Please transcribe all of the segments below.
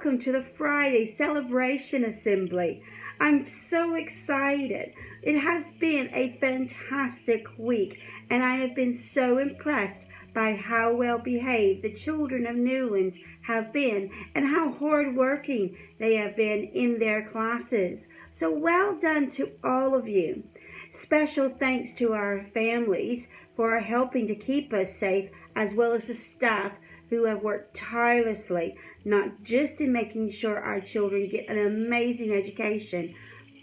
welcome to the Friday Celebration Assembly. I'm so excited. It has been a fantastic week, and I have been so impressed by how well behaved the children of Newlands have been and how hardworking they have been in their classes. So well done to all of you. Special thanks to our families for helping to keep us safe, as well as the staff who have worked tirelessly, not just in making sure our children get an amazing education,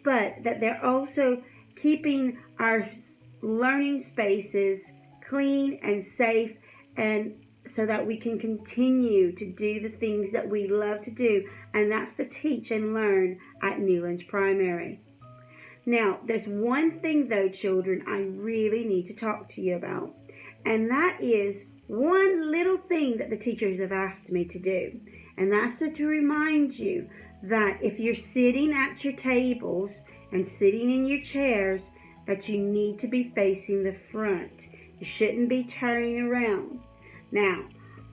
but that they're also keeping our learning spaces clean and safe, and so that we can continue to do the things that we love to do, and that's to teach and learn at Newlands Primary. Now, there's one thing though, children, I really need to talk to you about, and that is one little thing that the teachers have asked me to do, and that's to remind you that if you're sitting at your tables and sitting in your chairs, that you need to be facing the front. You shouldn't be turning around. Now,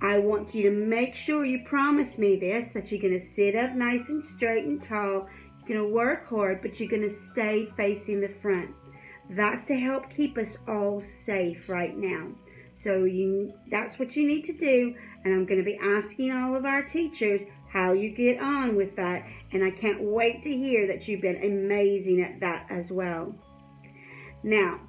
I want you to make sure you promise me this, that you're going to sit up nice and straight and tall. You're going to work hard, but you're going to stay facing the front. That's to help keep us all safe right now. So that's what you need to do, and I'm going to be asking all of our teachers how you get on with that, and I can't wait to hear that you've been amazing at that as well. Now,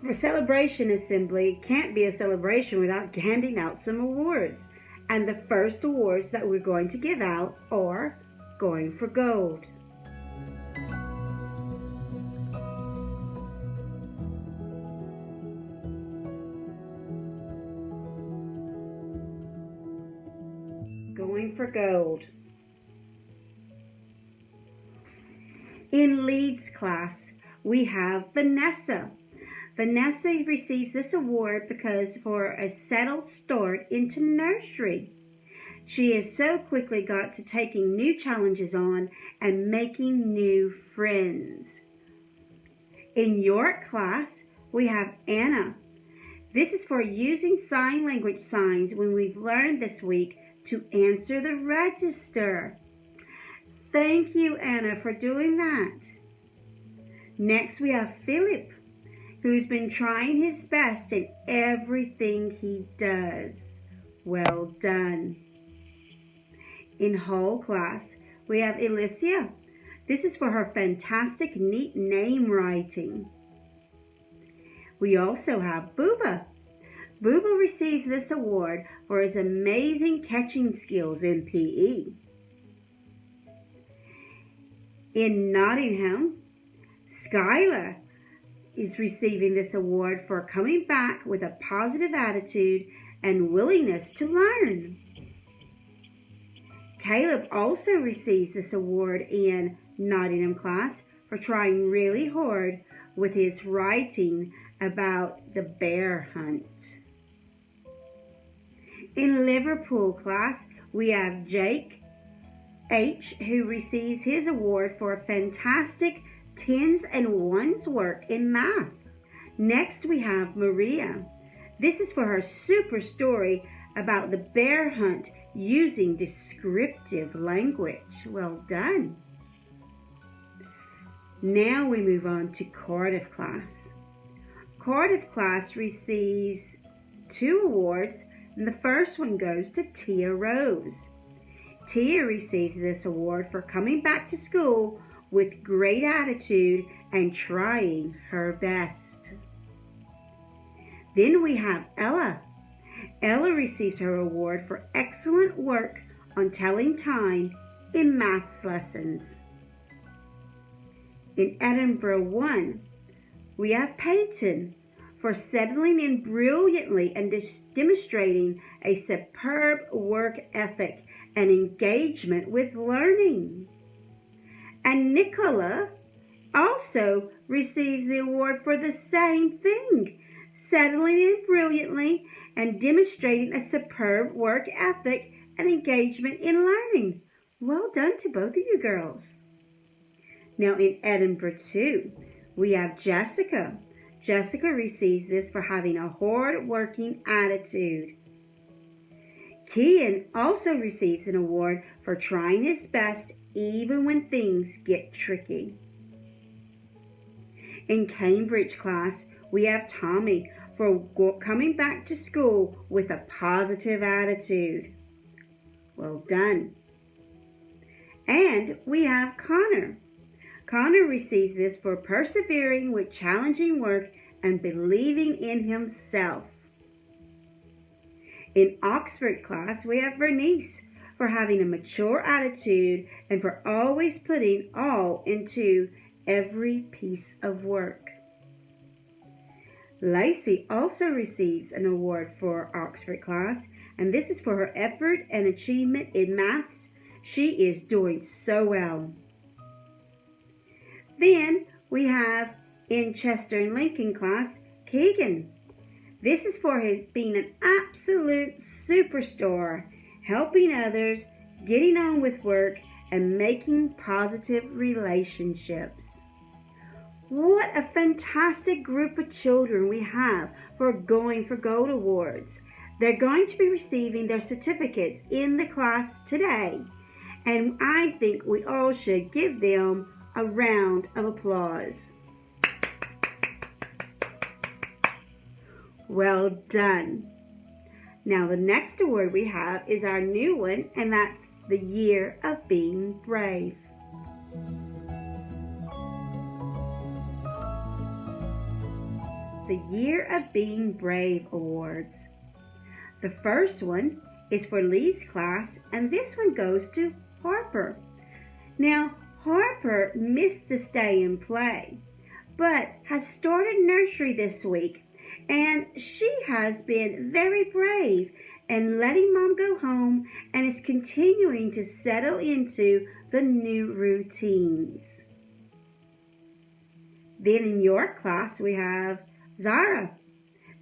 for Celebration Assembly, it can't be a celebration without handing out some awards, and the first awards that we're going to give out are Going for Gold. Going for Gold. In Leeds class, we have Vanessa. Vanessa receives this award because for a settled start into nursery. She has so quickly got to taking new challenges on and making new friends. In York class, we have Anna. This is for using sign language signs when we've learned this week to answer the register. Thank you, Anna, for doing that. Next, we have Philip, who's been trying his best in everything he does. Well done. In whole class, we have Alicia. This is for her fantastic, neat name writing. We also have Booba. Booba received this award for his amazing catching skills in PE. In Nottingham, Skylar is receiving this award for coming back with a positive attitude and willingness to learn. Caleb also receives this award in Nottingham class for trying really hard with his writing about the bear hunt. In Liverpool class, we have Jake H., who receives his award for a fantastic tens and ones work in math. Next, we have Maria. This is for her super story about the bear hunt using descriptive language. Well done. Now we move on to Cardiff class. Cardiff class receives 2 awards, and the first one goes to Tia Rose. Tia receives this award for coming back to school with great attitude and trying her best. Then we have Ella. Ella receives her award for excellent work on telling time in maths lessons. In Edinburgh 1, we have Peyton for settling in brilliantly and demonstrating a superb work ethic and engagement with learning. And Nicola also receives the award for the same thing, settling in brilliantly and demonstrating a superb work ethic and engagement in learning. Well done to both of you girls. Now in Edinburgh 2, we have Jessica. Jessica receives this for having a hard-working attitude. Kian also receives an award for trying his best even when things get tricky. In Cambridge class, we have Tommy for coming back to school with a positive attitude. Well done. And we have Connor. Connor receives this for persevering with challenging work and believing in himself. In Oxford class, we have Bernice for having a mature attitude and for always putting all into every piece of work. Lacey also receives an award for Oxford class, and this is for her effort and achievement in maths. She is doing so well. Then we have in Chester and Lincoln class, Keegan. This is for his being an absolute superstar, helping others, getting on with work, and making positive relationships. What a fantastic group of children we have for going for Gold Awards. They're going to be receiving their certificates in the class today, and I think we all should give them a round of applause. Well done. Now the next award we have is our new one, and that's the Year of Being Brave. The Year of Being Brave Awards. The first one is for Lee's class, and this one goes to Harper. Now, Harper missed the stay and play, but has started nursery this week, and she has been very brave and letting Mom go home and is continuing to settle into the new routines. Then in your class we have Zara.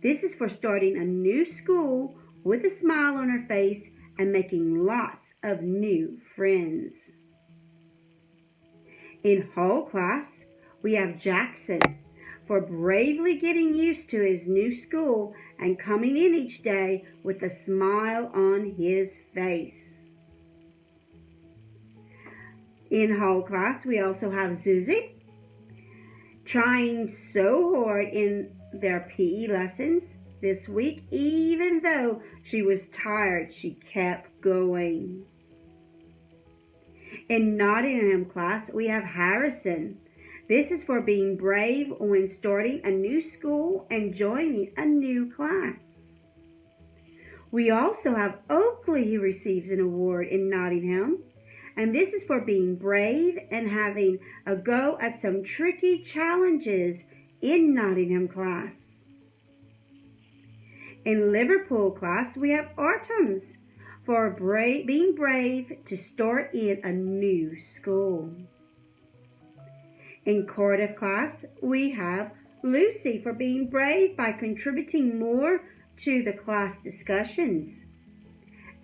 This is for starting a new school with a smile on her face and making lots of new friends. In whole class, we have Jackson for bravely getting used to his new school and coming in each day with a smile on his face. In whole class, we also have Susie trying so hard in their PE lessons this week. Even though she was tired, she kept going. In Nottingham class, we have Harrison. This is for being brave when starting a new school and joining a new class. We also have Oakley, who receives an award in Nottingham, and this is for being brave and having a go at some tricky challenges in Nottingham class. In Liverpool class, we have Artems for being brave to start in a new school. In Cardiff class, we have Lucy for being brave by contributing more to the class discussions.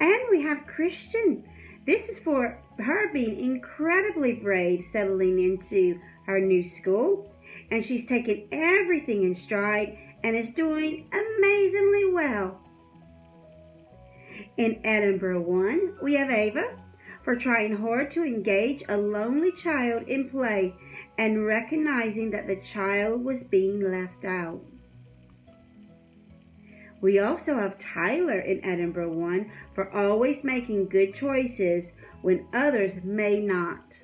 And we have Christian. This is for her being incredibly brave settling into her new school. And she's taken everything in stride and is doing amazingly well. In Edinburgh 1, we have Ava for trying hard to engage a lonely child in play and recognizing that the child was being left out. We also have Tyler in Edinburgh 1 for always making good choices when others may not.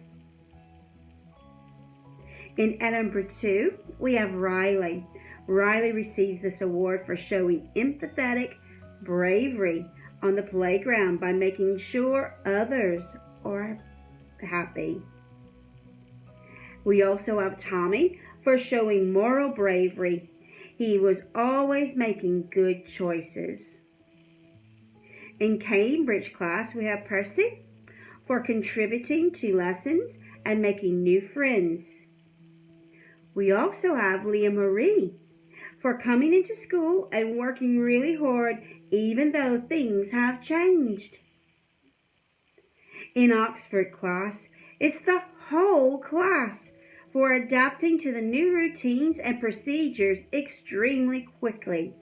In Edinburgh 2, we have Riley. Riley receives this award for showing empathetic bravery on the playground by making sure others are happy. We also have Tommy for showing moral bravery. He was always making good choices. In Cambridge class, we have Percy for contributing to lessons and making new friends. We also have Leah Marie for coming into school and working really hard even though things have changed. In Oxford class, it's the whole class for adapting to the new routines and procedures extremely quickly.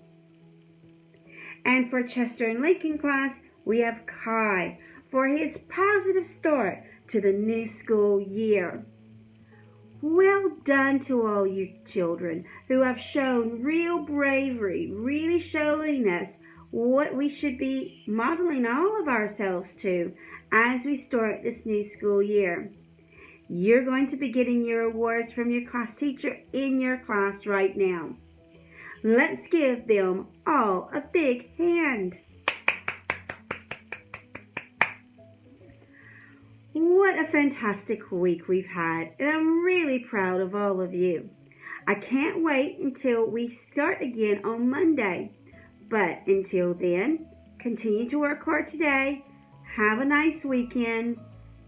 And for Chester and Lincoln class, we have Kai for his positive start to the new school year. Well done to all you children who have shown real bravery, really showing us what we should be modeling all of ourselves to as we start this new school year. You're going to be getting your awards from your class teacher in your class right now. Let's give them all a big hand. What a fantastic week we've had, and I'm really proud of all of you. I can't wait until we start again on Monday. But until then, continue to work hard today. Have a nice weekend,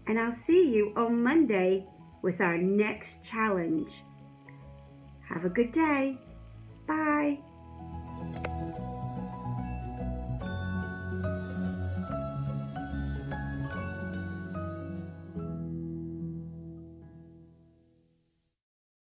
and I'll see you on Monday with our next challenge. Have a good day. Bye.